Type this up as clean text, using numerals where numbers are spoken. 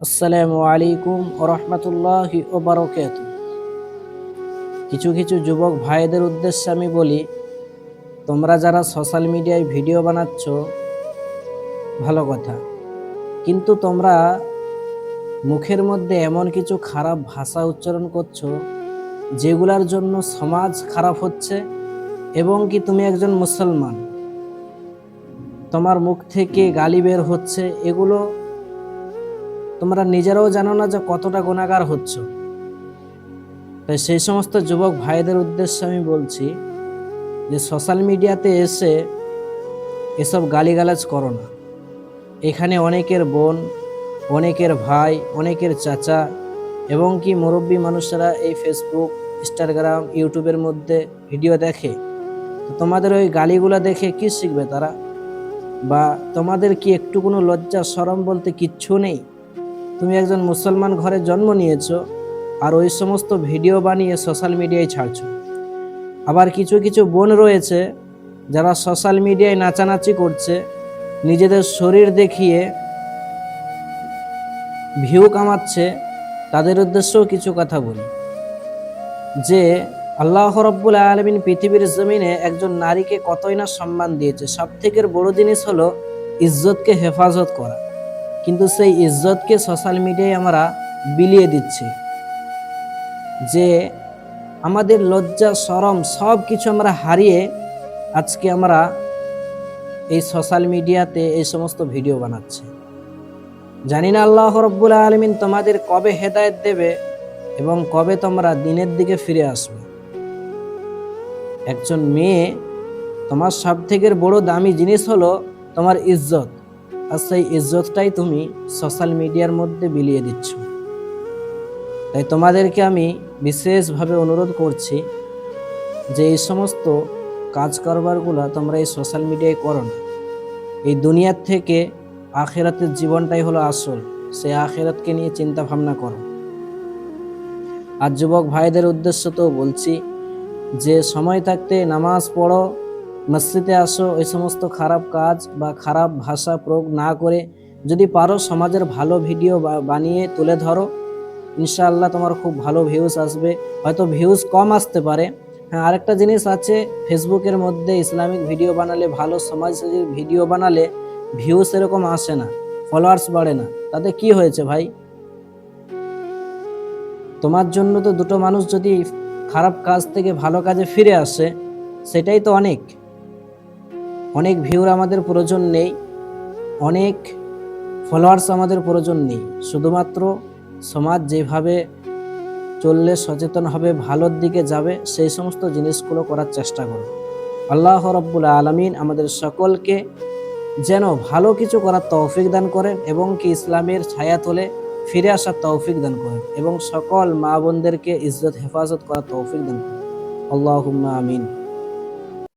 আসসালামু আলাইকুম ওরহমতুল্লাহি ওবারাকাতুহু। কিছু কিছু যুবক ভাইদের উদ্দেশ্যে আমি বলি, তোমরা যারা সোশ্যাল মিডিয়ায় ভিডিও বানাচ্ছ ভালো কথা, কিন্তু তোমরা মুখের মধ্যে এমন কিছু খারাপ ভাষা উচ্চারণ করছো যেগুলার জন্য সমাজ খারাপ হচ্ছে। এবং কি তুমি একজন মুসলমান, তোমার মুখ থেকে গালি বের হচ্ছে, এগুলো তোমরা নিজেরাও জানো না যে কতটা গুনাহগার হচ্ছ। তাই সেই সমস্ত যুবক ভাইদের উদ্দেশ্যে আমি বলছি যে সোশ্যাল মিডিয়াতে এসে এসব গালিগালাজ করো না। এখানে অনেকের বোন, অনেকের ভাই, অনেকের চাচা এবং কি মুরব্বী মানুষেরা এই ফেসবুক, ইনস্টাগ্রাম, ইউটিউবের মধ্যে ভিডিও দেখে। তো তোমাদের ওই গালিগুলো দেখে কি শিখবে তারা? বা তোমাদের কি একটু কোনো লজ্জা শরম বলতে কিচ্ছু নেই? তুমি একজন মুসলমান ঘরে জন্ম নিয়েছো আর ওই সমস্ত ভিডিও বানিয়ে সোশ্যাল মিডিয়ায় ছাড়ছো। আবার কিছু কিছু বোন রয়েছে যারা সোশ্যাল মিডিয়ায় নাচানাচি করছে, নিজেদের শরীর দেখিয়ে ভিউ কামাচ্ছে। তাদের উদ্দেশ্যেও কিছু কথা বলি যে আল্লাহ রাব্বুল আলামিন পৃথিবীর জমিনে একজন নারীকে কতই না সম্মান দিয়েছে। সব থেকে বড় জিনিস হলো ইজ্জতকে হেফাজত করা, কিন্তু সেই ইজ্জতকে সোশ্যাল মিডিয়ায় আমরা বিলিয়ে দিচ্ছি। যে আমাদের লজ্জা শরম সব কিছু আমরা হারিয়ে আজকে আমরা এই সোশ্যাল মিডিয়াতে এই সমস্ত ভিডিও বানাচ্ছি। জানি না আল্লাহ রাব্বুল আলামিন তোমাদের কবে হেদায়েত দেবে এবং কবে তোমরা দিনের দিকে ফিরে আসবে। একজন মেয়ে, তোমার সব থেকে বড় দামি জিনিস হলো তোমার ইজ্জত, আর সেই ইজ্জতটাই তুমি সোশ্যাল মিডিয়ার মধ্যে বিলিয়ে দিচ্ছ। তাই তোমাদেরকে আমি বিশেষভাবে অনুরোধ করছি যে এই সমস্ত কাজ কারবারগুলো তোমরা এই সোশ্যাল মিডিয়ায় করো না। এই দুনিয়ার থেকে আখিরাতের জীবনটাই হলো আসল, সেই আখিরাতকে নিয়ে চিন্তা ভাবনা করো। আর যুবক ভাইদের উদ্দেশ্য তো বলছি যে সময় থাকতে নামাজ পড়ো, মসজিদে আসো, ওই সমস্ত খারাপ কাজ বা খারাপ ভাষা প্রয়োগ না করে যদি পারো সমাজের ভালো ভিডিও বানিয়ে তুলে ধরো। ইনশাআল্লাহ তোমার খুব ভালো ভিউজ আসবে। হয়তো ভিউজ কম আসতে পারে। হ্যাঁ, আরেকটা জিনিস আছে, ফেসবুকের মধ্যে ইসলামিক ভিডিও বানালে, ভালো সমাজসেবী ভিডিও বানালে ভিউজ এরকম আসে না, ফলোয়ার্স বাড়ে না। তাতে কি হয়েছে ভাই? তোমার জন্য তো দুটো মানুষ যদি খারাপ কাজ থেকে ভালো কাজে ফিরে আসে, সেটাই তো অনেক। অনেক ভিউর আমাদের প্রয়োজন নেই, অনেক ফলোয়ার্স আমাদের প্রয়োজন নেই। শুধুমাত্র সমাজ যেভাবে চললে সচেতন হবে, ভালোর দিকে যাবে, সেই সমস্ত জিনিসগুলো করার চেষ্টা করো। আল্লাহ রাব্বুল আলামিন আমাদের সকলকে যেন ভালো কিছু করার তৌফিক দান করেন এবং কি ইসলামের ছায়াতলে ফিরে আসার তৌফিক দান করেন এবং সকল মা বোনদেরকে ইজ্জত হেফাজত করার তৌফিক দান করেন। আল্লাহুম্মা আমিন।